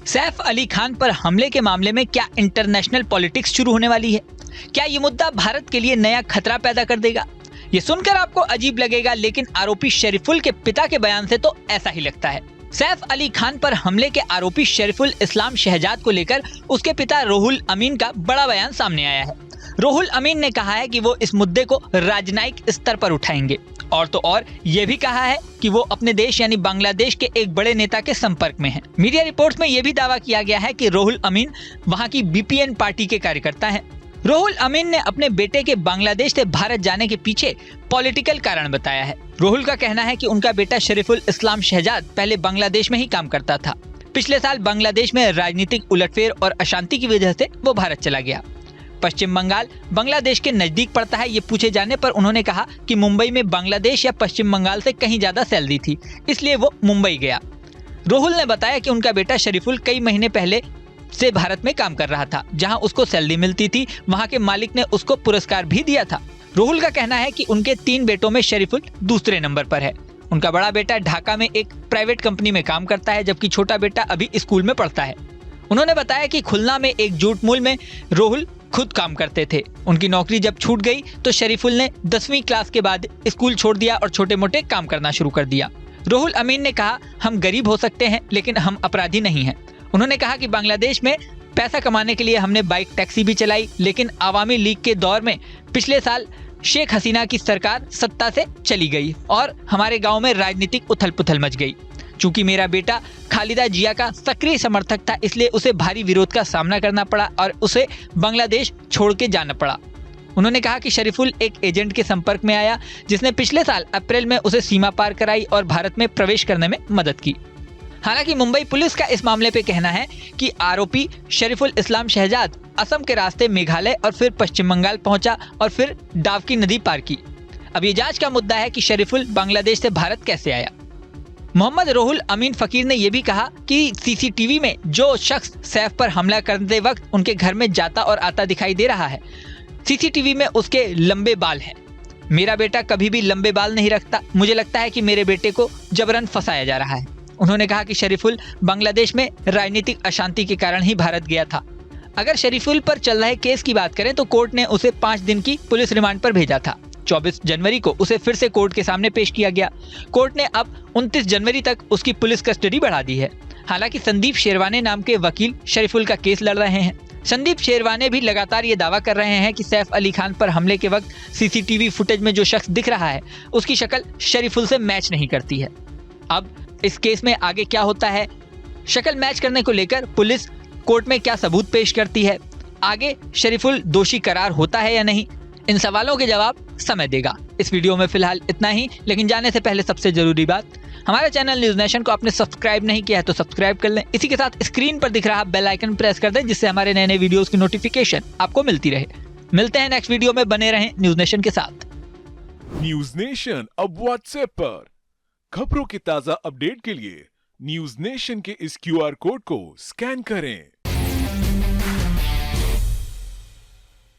सैफ अली खान पर हमले के मामले में क्या इंटरनेशनल पॉलिटिक्स शुरू होने वाली है? क्या ये मुद्दा भारत के लिए नया खतरा पैदा कर देगा? ये सुनकर आपको अजीब लगेगा, लेकिन आरोपी शरीफुल के पिता के बयान से तो ऐसा ही लगता है। सैफ अली खान पर हमले के आरोपी शरीफुल इस्लाम शहजाद को लेकर उसके पिता रोहुल अमीन का बड़ा बयान सामने आया है। रोहुल अमीन ने कहा है कि वो इस मुद्दे को राजनयिक स्तर पर उठाएंगे और तो और ये भी कहा है कि वो अपने देश यानी बांग्लादेश के एक बड़े नेता के संपर्क में हैं। मीडिया रिपोर्ट्स में ये भी दावा किया गया है कि रोहुल अमीन वहां की बीपीएन पार्टी के कार्यकर्ता हैं। रोहुल अमीन ने अपने बेटे के बांग्लादेश से भारत जाने के पीछे पॉलिटिकल कारण बताया है। रोहुल का कहना है कि उनका बेटा शरीफुल इस्लाम शहजाद पहले बांग्लादेश में ही काम करता था। पिछले साल बांग्लादेश में राजनीतिक उलटफेर और अशांति की वजह से वो भारत चला गया। पश्चिम बंगाल बांग्लादेश के नजदीक पड़ता है। ये पूछे जाने पर उन्होंने कहा कि मुंबई में बांग्लादेश या पश्चिम बंगाल से कहीं ज्यादा सैलरी थी, इसलिए वो मुंबई गया। रोहुल ने बताया कि उनका बेटा शरीफुल कई महीने पहले से भारत में काम कर रहा था, जहां उसको सैलरी मिलती थी। वहां के मालिक ने उसको पुरस्कार भी दिया था। रोहुल का कहना है कि उनके 3 बेटों में शरीफुल दूसरे नंबर पर है। उनका बड़ा बेटा ढाका में एक प्राइवेट कंपनी में काम करता है, जबकि छोटा बेटा अभी स्कूल में पढ़ता है। उन्होंने बताया कि खुलना में एक जूट मिल में रोहुल खुद काम करते थे। उनकी नौकरी जब छूट गई तो शरीफुल ने 10वीं क्लास के बाद स्कूल छोड़ दिया और छोटे मोटे काम करना शुरू कर दिया। रोहुल अमीन ने कहा, हम गरीब हो सकते हैं लेकिन हम अपराधी नहीं हैं। उन्होंने कहा कि बांग्लादेश में पैसा कमाने के लिए हमने बाइक टैक्सी भी चलाई, लेकिन आवामी लीग के दौर में पिछले साल शेख हसीना की सरकार सत्ता से चली गई और हमारे गांव में राजनीतिक उथल पुथल मच गई। चूंकि मेरा बेटा खालिदा जिया का सक्रिय समर्थक था, इसलिए उसे भारी विरोध का सामना करना पड़ा और उसे बांग्लादेश छोड़ के जाना पड़ा। उन्होंने कहा कि शरीफुल एक एजेंट के संपर्क में आया, जिसने पिछले साल अप्रैल में उसे सीमा पार कराई और भारत में प्रवेश करने में मदद की। हालांकि मुंबई पुलिस का इस मामले पे कहना है कि आरोपी शरीफुल इस्लाम शहजाद असम के रास्ते मेघालय और फिर पश्चिम बंगाल पहुंचा और फिर डावकी नदी पार की। अब ये जांच का मुद्दा है कि शरीफुल बांग्लादेश से भारत कैसे आया। मोहम्मद रोहुल अमीन फकीर ने यह भी कहा कि सीसीटीवी में जो शख्स सैफ पर हमला करते वक्त उनके घर में जाता और आता दिखाई दे रहा है, सीसीटीवी में उसके लंबे बाल हैं। मेरा बेटा कभी भी लंबे बाल नहीं रखता। मुझे लगता है कि मेरे बेटे को जबरन फंसाया जा रहा है। उन्होंने कहा कि शरीफुल बांग्लादेश में राजनीतिक अशांति के कारण ही भारत गया था। अगर शरीफुल पर चल रहे केस की बात करें तो कोर्ट ने उसे 5 दिन की पुलिस रिमांड पर भेजा था। 24 जनवरी को उसे फिर से कोर्ट के सामने पेश किया गया। कोर्ट ने अब 29 जनवरी तक उसकी पुलिस कस्टडी बढ़ा दी है। हालांकि संदीप शेरवाने नाम के वकील शरीफुल का केस लड़ रहे हैं। संदीप शेरवाने भी लगातार ये दावा कर रहे हैं कि सैफ अली खान पर हमले के वक्त सीसीटीवी फुटेज में जो शख्स दिख रहा है उसकी शक्ल शरीफुल से मैच नहीं करती है। अब इस केस में आगे क्या होता है, शक्ल मैच करने को लेकर पुलिस कोर्ट में क्या सबूत पेश करती है, आगे शरीफुल दोषी करार होता है या नहीं, इन सवालों के जवाब समय देगा। इस वीडियो में फिलहाल इतना ही, लेकिन जाने से पहले सबसे जरूरी बात, हमारे चैनल न्यूज नेशन को आपने सब्सक्राइब नहीं किया है तो सब्सक्राइब कर लें। इसी के साथ स्क्रीन पर दिख रहा बेल आइकन प्रेस कर दें, जिससे हमारे नए नए वीडियोस की नोटिफिकेशन आपको मिलती रहे। मिलते हैं नेक्स्ट वीडियो में, बने रहें न्यूज नेशन के साथ। न्यूज नेशन अब व्हाट्सएप पर खबरों की ताजा अपडेट के लिए न्यूज नेशन के इस क्यूआर कोड को स्कैन करें।